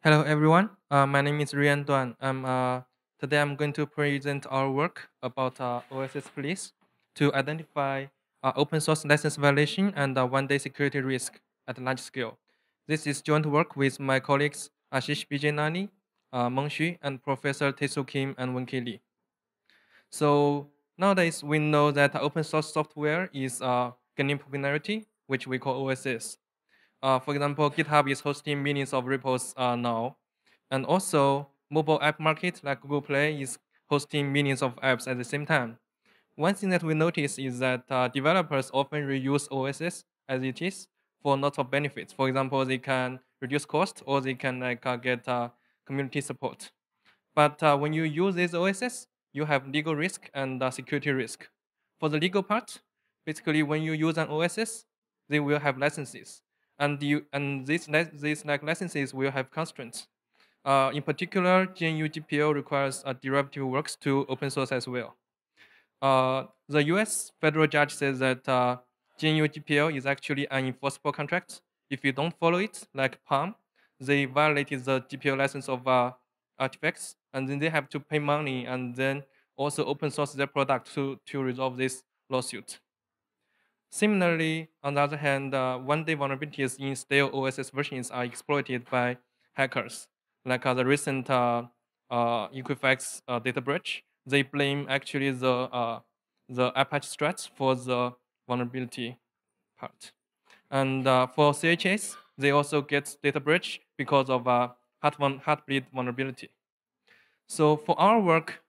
Hello, everyone. My name is Ruian Duan. Today I'm going to present our work about OSSPolice to identify open source license violation and one-day security risk at large scale. This is joint work with my colleagues Ashish Bijenani, Meng Xu, and Professor Taesu Kim and Wenki Lee. So nowadays we know that open source software is gaining popularity, which we call OSS. For example, GitHub is hosting millions of repos now. And also, mobile app market like Google Play is hosting millions of apps at the same time. One thing that we notice is that developers often reuse OSS as it is for lots of benefits. For example, they can reduce cost or they can get community support. But when you use this OSS, you have legal risk and security risk. For the legal part, basically when you use an OSS, they will have licenses, and these licenses will have constraints. In particular, GNU GPL requires derivative works to open source as well. The US federal judge says that GNU GPL is actually an enforceable contract. If you don't follow it, like Palm, they violated the GPL license of artifacts, and then they have to pay money and then also open source their product to resolve this lawsuit. Similarly, on the other hand, one-day vulnerabilities in stale OSS versions are exploited by hackers, like the recent Equifax data breach. They blame actually the Apache struts for the vulnerability part. And for CHS, they also get data breach because of heartbleed vulnerability. So for our work,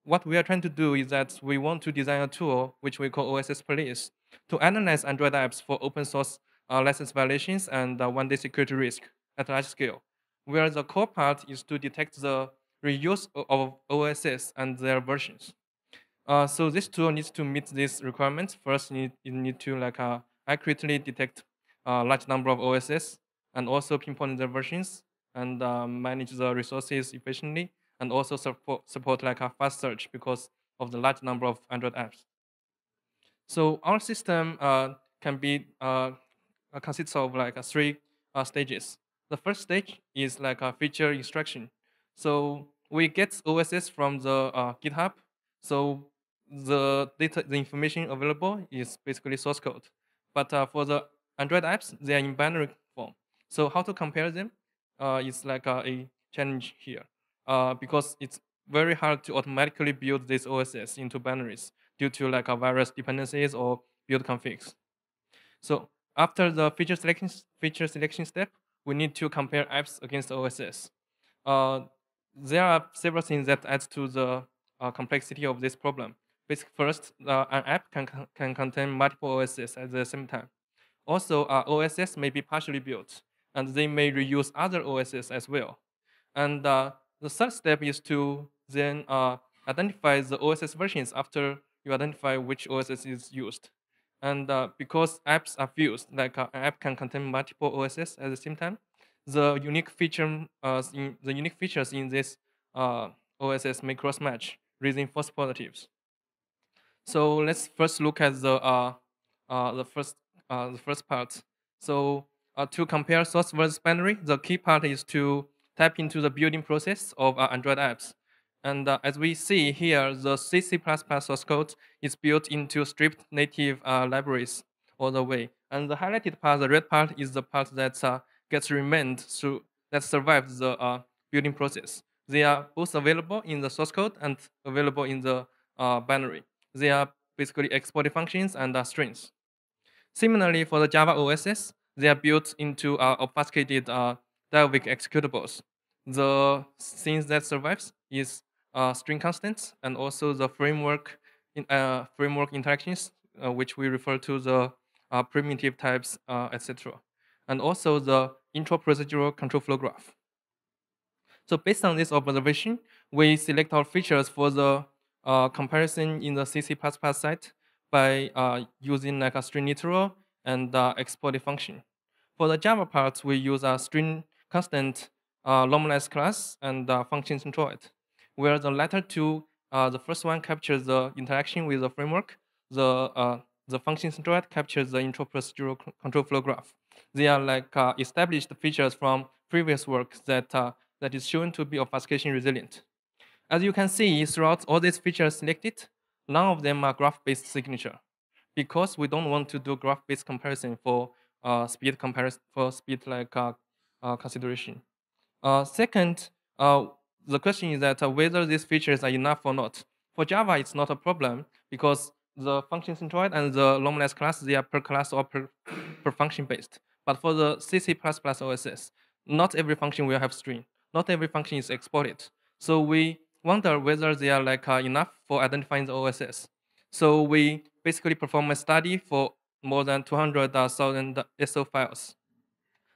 what we are trying to do is that we want to design a tool which we call OSSPolice to analyze Android apps for open source license violations and one-day security risk at large scale, where the core part is to detect the reuse of OSS and their versions. So this tool needs to meet these requirements. First, you need to accurately detect a large number of OSS and also pinpoint their versions and manage the resources efficiently and also support like a fast search because of the large number of Android apps. So our system can be consists of like three stages. The first stage is like a feature extraction. So we get OSS from the GitHub. So the information available is basically source code. But for the Android apps, they are in binary form. So how to compare them is like a challenge here because it's very hard to automatically build this OSS into binaries due to like a various dependencies or build configs. So after the feature selection step, we need to compare apps against OSS. Uh, there are several things that add to the complexity of this problem. First, an app can contain multiple OSS at the same time. Also, OSS may be partially built, and they may reuse other OSS as well. And the third step is to then identify the OSS versions after you identify which OSS is used. And because apps are fused, like an app can contain multiple OSS at the same time, the unique the unique features in this OSS may cross match, raising false positives. So let's first look at uh, the first the first part. So to compare source versus binary, the key part is to tap into the building process of Android apps. And as we see here, the C++ source code is built into stripped native libraries all the way. And the highlighted part, the red part, is the part that gets remained through that survives the building process. They are both available in the source code and available in the binary. They are basically exported functions and strings. Similarly, for the Java OSS, they are built into obfuscated dynamic executables. The things that survives is string constants and also the framework interactions, which we refer to the primitive types, etc. And also the intro procedural control flow graph. So based on this observation, we select our features for the comparison in the CC++ site by using like a string literal and exported function. For the Java part, we use a string constant normalized class and function centroid, where the latter two, the first one captures the interaction with the framework, the function centroid captures the intro procedural control flow graph. They are like established features from previous work that is shown to be obfuscation resilient. As you can see, throughout all these features selected, none of them are graph-based signature, because we don't want to do graph-based comparison for speed comparison for speed consideration. Second, the question is that whether these features are enough or not. For Java, it's not a problem because the function centroid and the normalized class, they are per class or per function based. But for the CC++ OSS, not every function will have string. Not every function is exported. So we wonder whether they are enough for identifying the OSS. So we basically perform a study for more than 200,000 SO files,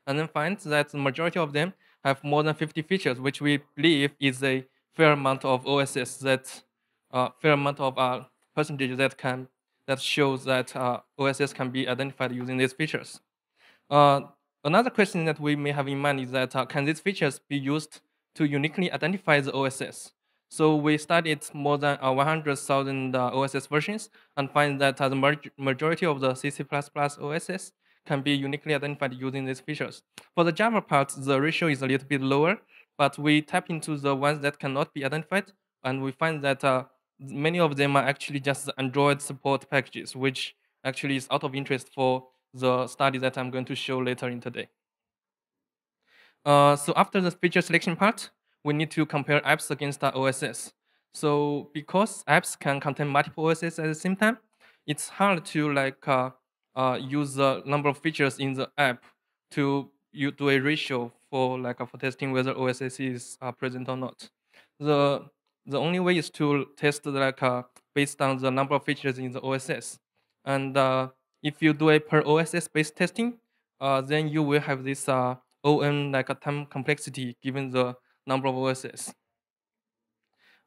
and then find that the majority of them have more than 50 features, which we believe is a fair amount of OSS fair amount of percentage that shows that OSS can be identified using these features. Uh, Another question that we may have in mind is that can these features be used to uniquely identify the OSS? So we studied more than 100,000 OSS versions and find that the majority of the CC++ OSS can be uniquely identified using these features. For the Java part, the ratio is a little bit lower, but we tap into the ones that cannot be identified, and we find that many of them are actually just the Android support packages, which actually is out of interest for the study that I'm going to show later in today. So after the feature selection part, we need to compare apps against the OSS. So because apps can contain multiple OSS at the same time, it's hard to use the number of features in the app to you do a ratio for testing whether OSS is present or not. The only way is to test based on the number of features in the OSS, and if you do a per OSS based testing, then you will have this ON time complexity given the number of OSS.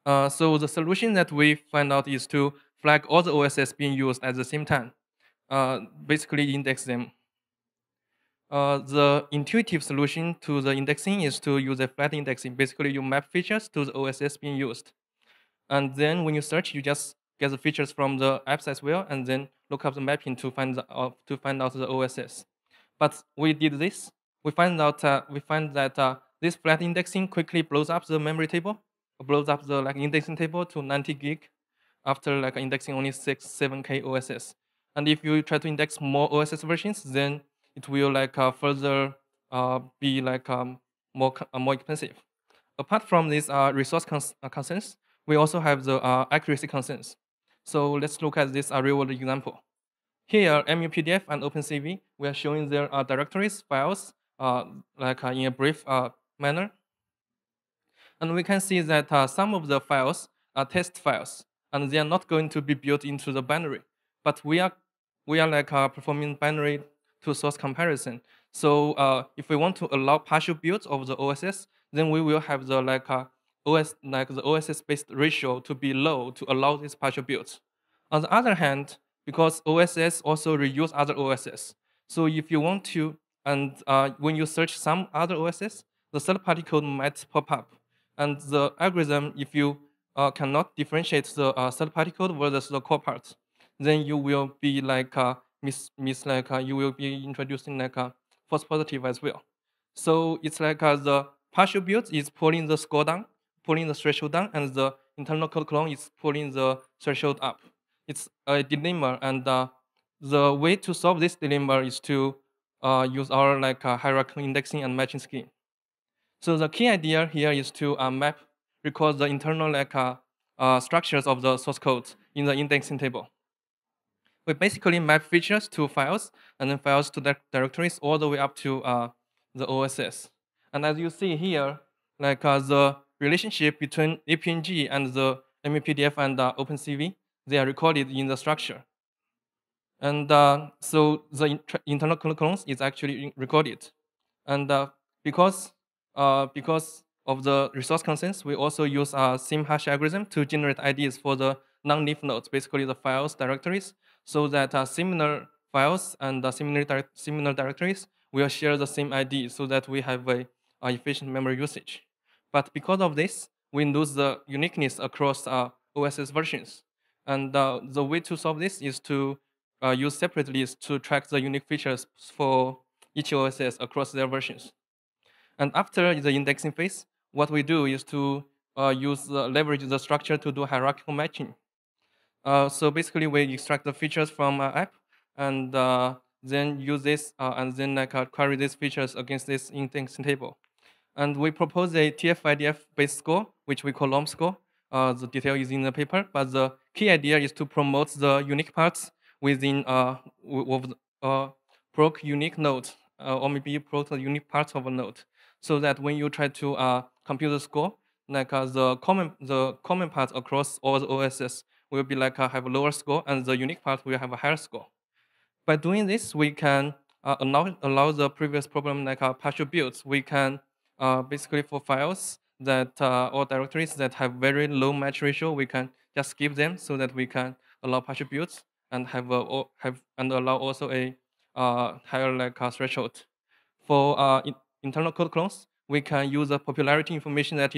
So the solution that we find out is to flag all the OSS being used at the same time, basically index them. The intuitive solution to the indexing is to use a flat indexing. Basically, you map features to the OSS being used. And then when you search, you just get the features from the apps as well, and then look up the mapping to find out the OSS. But we did this. We find that this flat indexing quickly blows up the memory table, blows up the indexing table to 90 gig after indexing only 7K OSS. And if you try to index more OSS versions, then it will further be more expensive. Apart from these resource concerns, we also have the accuracy concerns. So let's look at this real-world example. Here, MUPDF and OpenCV, we are showing their directories, files, in a brief manner. And we can see that some of the files are test files, and they are not going to be built into the binary. But we are performing binary to source comparison. So if we want to allow partial builds of the OSS, then we will have the the OSS-based ratio to be low to allow these partial builds. On the other hand, because OSS also reuse other OSS, so if you want to, and when you search some other OSS, the third-party code might pop up. And the algorithm, if you cannot differentiate the third-party code versus the core part, then you will be you will be introducing false positive as well. So it's the partial build is pulling the score down, pulling the threshold down, and the internal code clone is pulling the threshold up. It's a dilemma, and the way to solve this dilemma is to use our hierarchical indexing and matching scheme. So the key idea here is to record the internal structures of the source code in the indexing table. We basically map features to files, and then files to directories all the way up to the OSS. And as you see here, the relationship between APNG and the MUPDF and OpenCV, they are recorded in the structure. And so the internal clones is actually recorded. And because of the resource concerns, we also use a SIM hash algorithm to generate IDs for the non-leaf nodes, basically the files directories, so that similar files and similar directories will share the same ID, so that we have a efficient memory usage. But because of this, we lose the uniqueness across OSS versions. And the way to solve this is to use separately to track the unique features for each OSS across their versions. And after the indexing phase, what we do is to leverage the structure to do hierarchical matching. So basically, we extract the features from an app and then use this and then query these features against this indexing table. And we propose a TF-IDF-based score, which we call LOM score. The detail is in the paper, but the key idea is to promote the unique parts within proc unique node, or maybe proc the unique parts of a node, so that when you try to compute the score, the common parts across all the OSs will be have a lower score, and the unique part will have a higher score. By doing this, we can allow the previous problem partial builds. We can basically for files that or directories that have very low match ratio, we can just skip them so that we can allow partial builds and and allow also a higher threshold. For internal code clones, we can use the popularity information that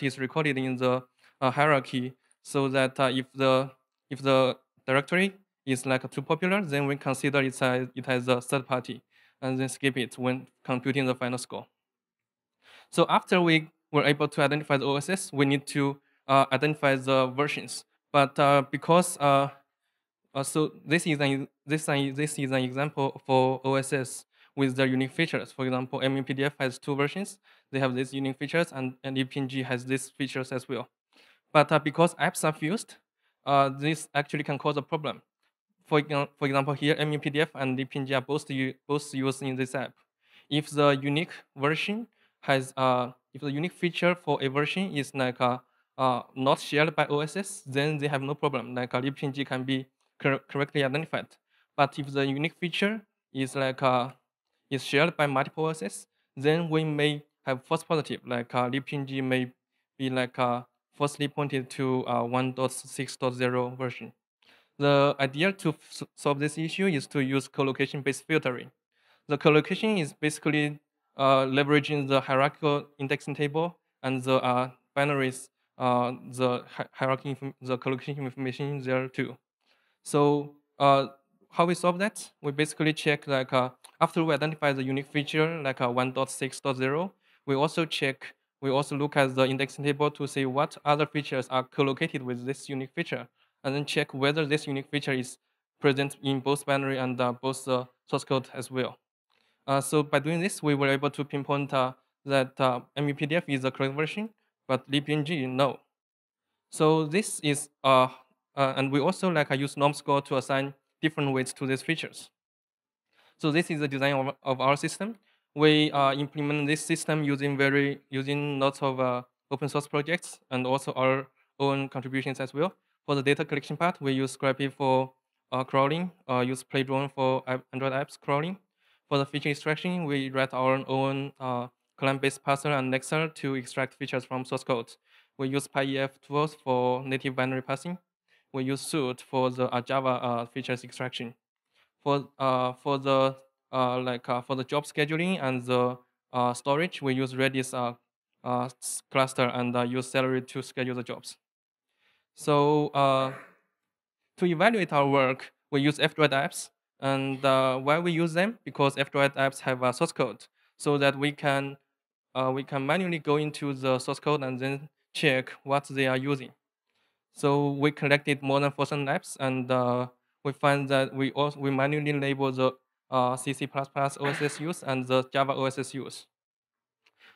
is recorded in the hierarchy, so that if the directory is too popular, then we consider it has a third party, and then skip it when computing the final score. So after we were able to identify the OSS, we need to identify the versions. But because so this is an example for OSS with their unique features. For example, MEPDF has 2 versions. They have these unique features, and EPNG has these features as well. But because apps are fused, this actually can cause a problem. For example, here MEPDF and EPNG are both used in this app. If the unique version has if the unique feature for a version is not shared by OSS, then they have no problem. EPNG can be correctly identified. But if the unique feature is is shared by multiple OSS, then we may have false positive. EPNG may be falsely pointed to 1.6.0 version. The idea to solve this issue is to use collocation-based filtering. The collocation is basically leveraging the hierarchical indexing table and the binaries, the collocation information there too. So how we solve that? We basically check after we identify the unique feature 1.6.0, we also look at the indexing table to see what other features are collocated with this unique feature, and then check whether this unique feature is present in both binary and both source code as well. So by doing this, we were able to pinpoint that MEPDF is the correct version, but libpng no. So this is and we also use norm score to assign different weights to these features. So this is the design of our system. We implement this system using lots of open source projects and also our own contributions as well. For the data collection part, we use Scrappy for crawling, use Playdrone for Android apps crawling. For the feature extraction, we write our own Collocation-based parser and Nexer to extract features from source code. We use PyEF tools for native binary parsing. We use Suit for the Java features extraction. For the for the job scheduling and the storage, we use Redis cluster and use Celery to schedule the jobs. So to evaluate our work, we use F-Droid apps. And why we use them? Because F-Droid apps have a source code, so that we can manually go into the source code and then check what they are using. So we collected more than 4,000 apps, and we find that we manually label the CC++ OSS use and the Java OSS use.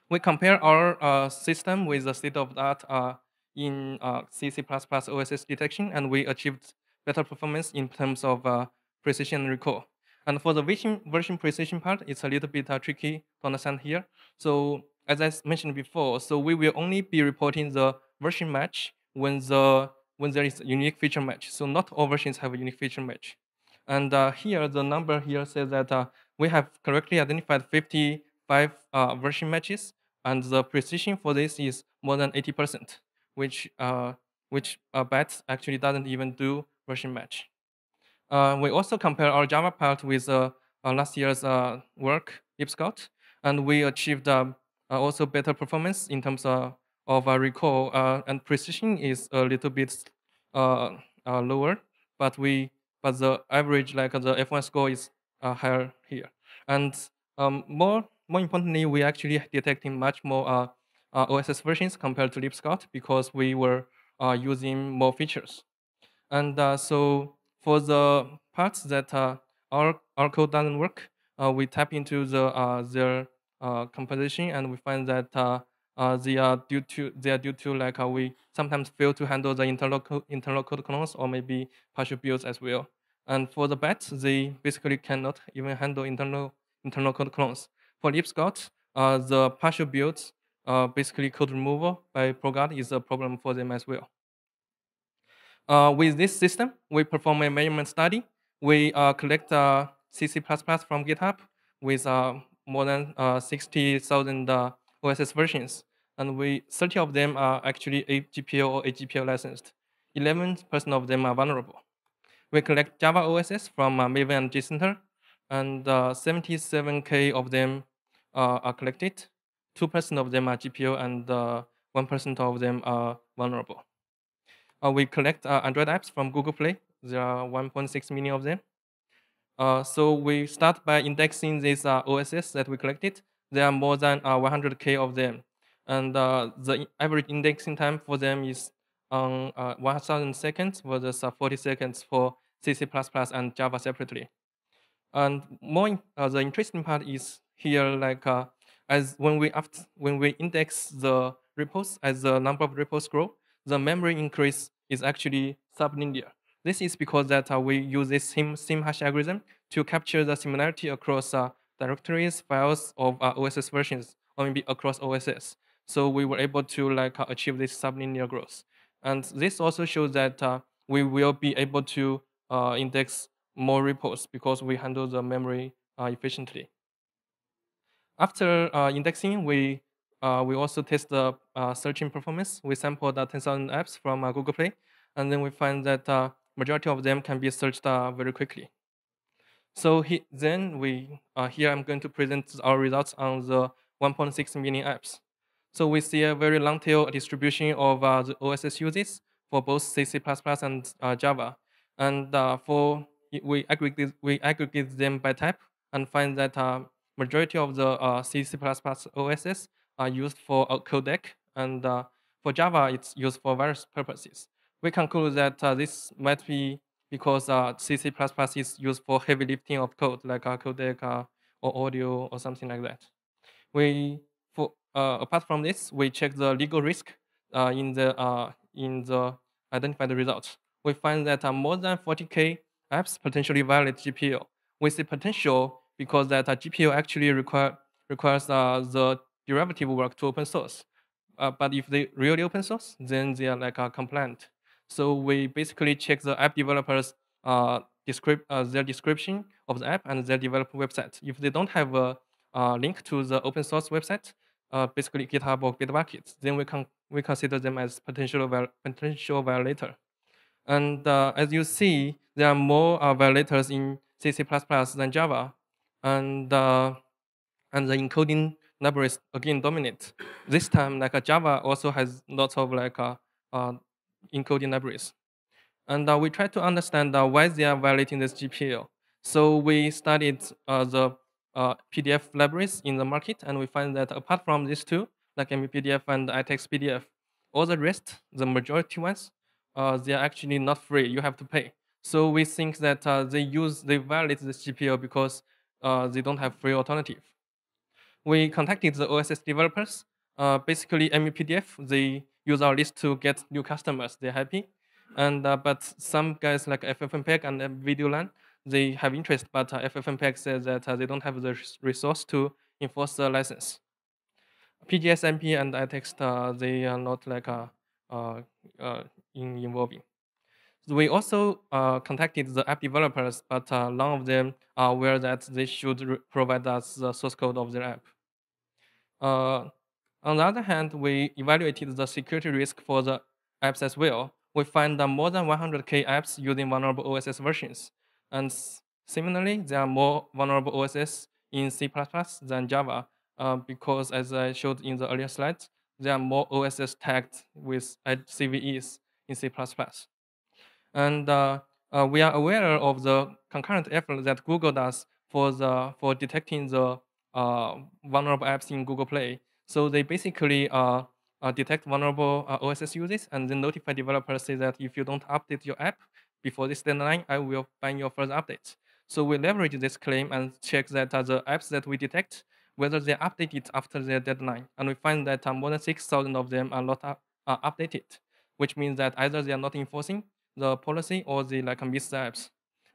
We compare our system with the state-of-the-art in CC++ OSS detection, and we achieved better performance in terms of precision and recall. And for the version precision part, it's a little bit tricky to understand here. So as I mentioned before, so we will only be reporting the version match when there is a unique feature match. So not all versions have a unique feature match. And here, the number here says that we have correctly identified 55 version matches, and the precision for this is more than 80%, which BAT actually doesn't even do version match. We also compare our Java part with last year's work, LibScout, and we achieved also better performance in terms of recall, and precision is a little bit lower, but the average, the F1 score, is higher here. And more more importantly, we actually detecting much more OSS versions compared to LibScout because we were using more features. And so for the parts that our code doesn't work, we tap into their composition, and we find that they are due to like we sometimes fail to handle the internal code clones or maybe partial builds as well. And for the bats, they basically cannot even handle internal code clones. For LibScout, the partial builds, basically code removal by Progard, is a problem for them as well. With this system, we perform a measurement study. We collect CC++ from GitHub with more than 60,000 OSS versions, and 30 of them are actually AGPL or AGPL licensed. 11% of them are vulnerable. We collect Java OSS from Maven and JCenter, and 77K of them are collected. 2% of them are GPL, and 1% of them are vulnerable. We collect Android apps from Google Play. There are 1.6 million of them. So we start by indexing these OSS that we collected. There are more than 100K of them. And the average indexing time for them is 1,000 seconds versus 40 seconds for CC++ and Java separately. And the interesting part is here, like as when we index the repos, as the number of repos grow, the memory increase is actually sublinear. This is because that we use this SIM hash algorithm to capture the similarity across directories, files of OSS versions, or maybe across OSS. So we were able to achieve this sublinear growth. And this also shows that we will be able to index more repos because we handle the memory efficiently. After indexing, we also test the searching performance. We sampled 10,000 apps from Google Play, and then we find that majority of them can be searched very quickly. So here I'm going to present our results on the 1.6 million apps. So we see a very long tail distribution of the OSS uses for both C++ and Java. And we aggregate them by type and find that majority of the C++ OSS are used for a codec, and for Java it's used for various purposes. We conclude that this might be because C++ is used for heavy lifting of code, like a codec or audio or something like that. Apart from this, we check the legal risk in the identified results. We find that more than 40K apps potentially violate GPL. We see potential because that GPL actually requires the derivative work to open source. But if they really open source, then they are compliant. So we basically check the app developers' their description of the app and their developer website. If they don't have a link to the open source website, basically GitHub or Bitbucket, then we consider them as potential violator. And as you see, there are more violators in C++ than Java, and the encoding libraries again dominate. This time, Java also has lots of encoding libraries. And we try to understand why they are violating this GPL. So we studied the PDF libraries in the market, and we find that apart from these two, like MPDF and iTextPDF, all the rest, the majority ones, they are actually not free. You have to pay. So we think that they violate this GPL because they don't have free alternative. We contacted the OSS developers. Basically, MPDF, they use our list to get new customers. They're happy. And but some guys like FFmpeg and Videolan, they have interest, but FFmpeg says that they don't have the resource to enforce the license. PGSMP and iText, they are not involving. So we also contacted the app developers, but none of them are aware that they should provide us the source code of their app. On the other hand, we evaluated the security risk for the apps as well. We find more than 100K apps using vulnerable OSS versions. And similarly, there are more vulnerable OSS in C++ than Java, because as I showed in the earlier slides, there are more OSS tagged with CVEs in C++. And we are aware of the concurrent effort that Google does for detecting the vulnerable apps in Google Play. So they basically detect vulnerable OSS users and then notify developers, say that if you don't update your app before this deadline, I will ban your further updates. So we leverage this claim and check that the apps that we detect, whether they're updated after their deadline. And we find that more than 6,000 of them are not updated, which means that either they are not enforcing the policy or they miss the apps.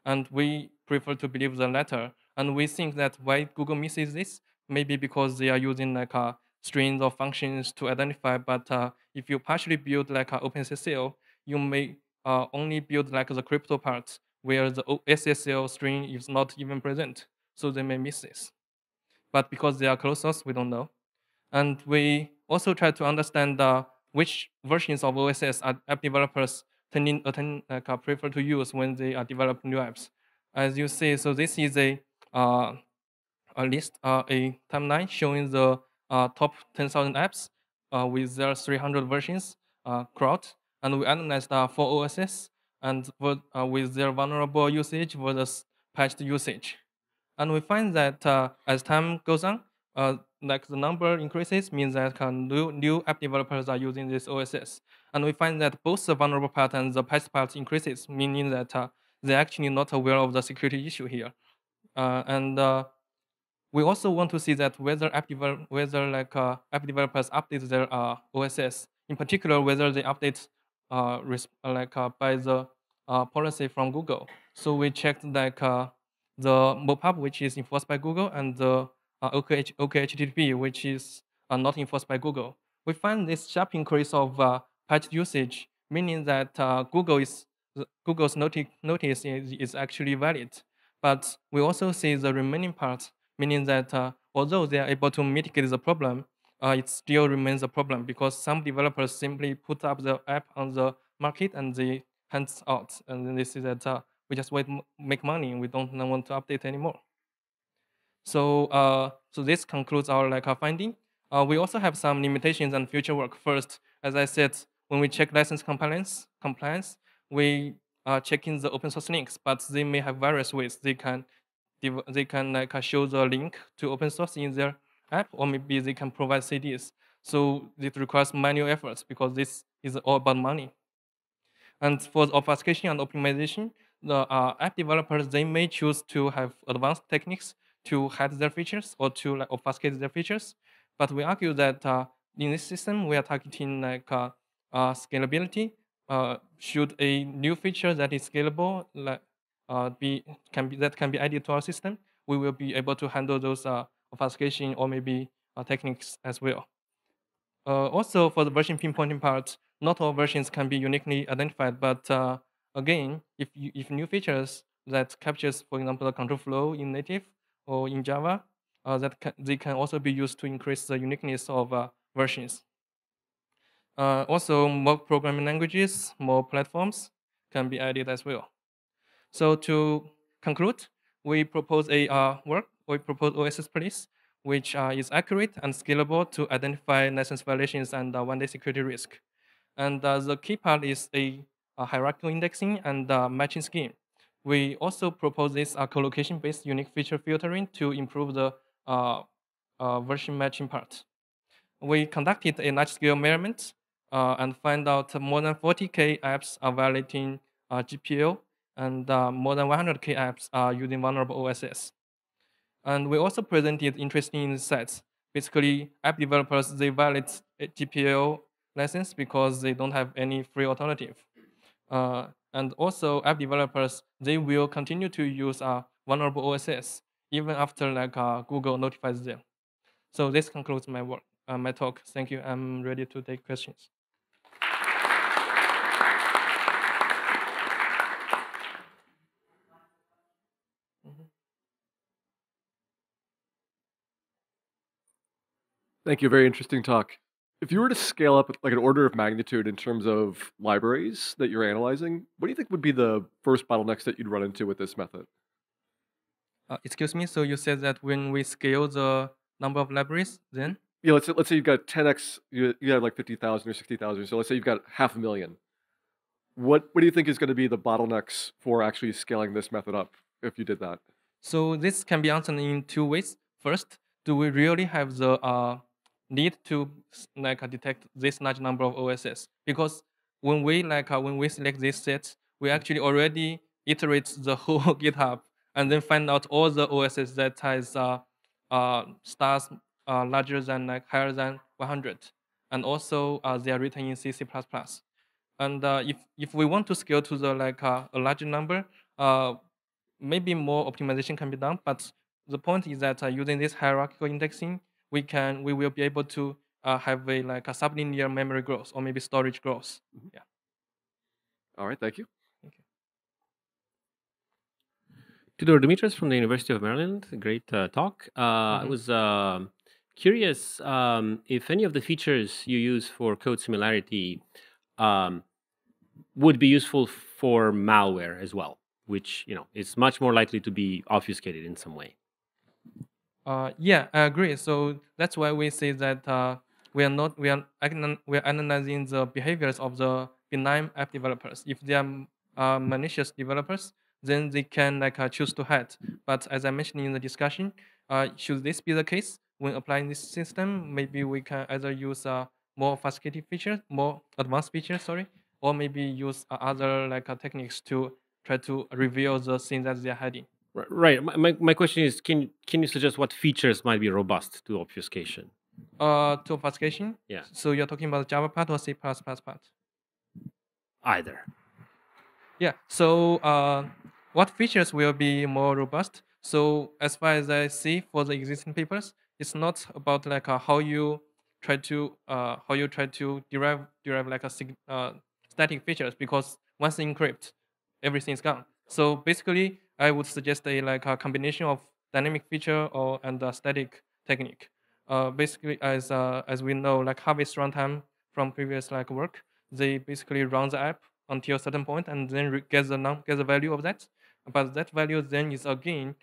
And we prefer to believe the latter. And we think that why Google misses this, maybe because they are using strings of functions to identify. But if you partially build OpenSSL, you may only build the crypto part where the SSL string is not even present. So they may miss this. But because they are closed source, we don't know. And we also try to understand which versions of OSS app developers prefer to use when they develop new apps. As you see, so this is a list, a timeline showing the top 10,000 apps with their 300 versions crowd. And we analyzed 4 OSS and with their vulnerable usage versus patched usage. And we find that as time goes on, the number increases means that new app developers are using this OSS. And we find that both the vulnerable part and the patched part increases, meaning that they're actually not aware of the security issue here. And we also want to see that whether app developers update their OSS, in particular whether they update by the policy from Google. So we checked the MOPUP, which is enforced by Google, and the OKHTTP, which is not enforced by Google. We find this sharp increase of patch usage, meaning that Google's notice is actually valid. But we also see the remaining part, meaning that although they are able to mitigate the problem, it still remains a problem because some developers simply put up the app on the market and they hands out, and then they say that we just make money, we don't want to update anymore. So, so this concludes our finding. We also have some limitations and future work. First, as I said, when we check license compliance, we are checking the open source links, but they may have various ways. They can show the link to open source in their app, or maybe they can provide CDs. So it requires manual efforts because this is all about money. And for the obfuscation and optimization, the app developers, they may choose to have advanced techniques to hide their features or to obfuscate their features. But we argue that in this system, we are targeting scalability. Should a new feature that is scalable that can be added to our system, we will be able to handle those obfuscation or maybe techniques as well. Also, for the version pinpointing part, not all versions can be uniquely identified. But again, if new features that captures, for example, the control flow in native or in Java, they can also be used to increase the uniqueness of versions. Also, more programming languages, more platforms can be added as well. So to conclude, we propose we propose OSSPolice, which is accurate and scalable to identify license violations and one-day security risk. And the key part is a hierarchical indexing and matching scheme. We also propose this collocation-based unique feature filtering to improve the version matching part. We conducted a large-scale measurement and find out more than 40K apps are violating GPL, and more than 100K apps are using vulnerable OSS. And we also presented interesting insights. Basically, app developers, they violate GPL license because they don't have any free alternative. And also, app developers, they will continue to use vulnerable OSS even after Google notifies them. So this concludes my work, my talk. Thank you. I'm ready to take questions. Thank you. Very interesting talk. If you were to scale up like an order of magnitude in terms of libraries that you're analyzing, what do you think would be the first bottlenecks that you'd run into with this method? Excuse me. So you said that when we scale the number of libraries, then? Yeah, let's say you've got 10x, you have like 50,000 or 60,000. So let's say you've got 500,000. What do you think is going to be the bottlenecks for actually scaling this method up if you did that? So this can be answered in two ways. First, do we really have the need to detect this large number of OSS? Because when we select this set, we actually already iterate the whole GitHub and then find out all the OSS that has stars larger than higher than 100, and also they are written in C, C++. And if we want to scale to the a larger number, maybe more optimization can be done. But the point is that using this hierarchical indexing, we will be able to have a sublinear memory growth or maybe storage growth. Yeah. All right, thank you. Thank you. Tudor Dimitris from the University of Maryland. Great talk. I was curious if any of the features you use for code similarity would be useful for malware as well, which is much more likely to be obfuscated in some way. Yeah, I agree. So that's why we say that we are analyzing the behaviors of the benign app developers. If they are malicious developers, then they can choose to hide. But as I mentioned in the discussion, should this be the case when applying this system? Maybe we can either use more sophisticated features, more advanced features, sorry, or maybe use other techniques to try to reveal the things that they are hiding. Right. My question is, can you suggest what features might be robust to obfuscation? To obfuscation? Yeah. So you're talking about Java part or C++ part? Either. Yeah. So what features will be more robust? So as far as I see for the existing papers, it's not about how you try to derive static features, because once encrypt, everything's gone. So basically, I would suggest a combination of dynamic feature and static technique. Basically, as we know, Harvest runtime from previous work, they basically run the app until a certain point and then get the value of that. But that value then is again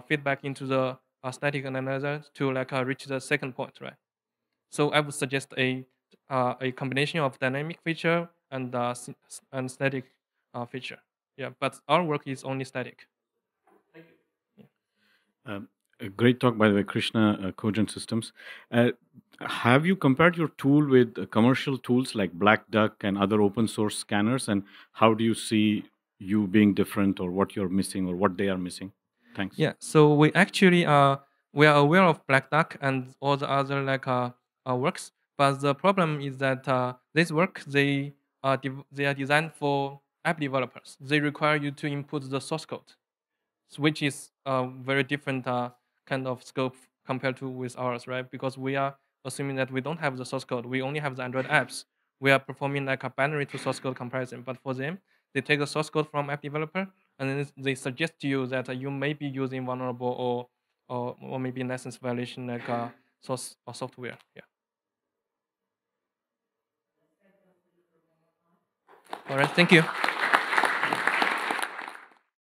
feedback into the static analyzer to reach the second point, right? So I would suggest a combination of dynamic feature and static feature. Yeah, but our work is only static. A great talk, by the way, Krishna, Cogent Systems. Have you compared your tool with commercial tools like Black Duck and other open source scanners? And how do you see you being different, or what you're missing, or what they are missing? Thanks. Yeah, so we actually we are aware of Black Duck and all the other works, but the problem is that this work they are designed for app developers. They require you to input the source code, which is a very different kind of scope compared to with ours, right? Because we are assuming that we don't have the source code, we only have the Android apps. We are performing a binary to source code comparison. But for them, they take the source code from app developer and then they suggest to you that you may be using vulnerable or maybe license violation source or software. Yeah. All right. Thank you.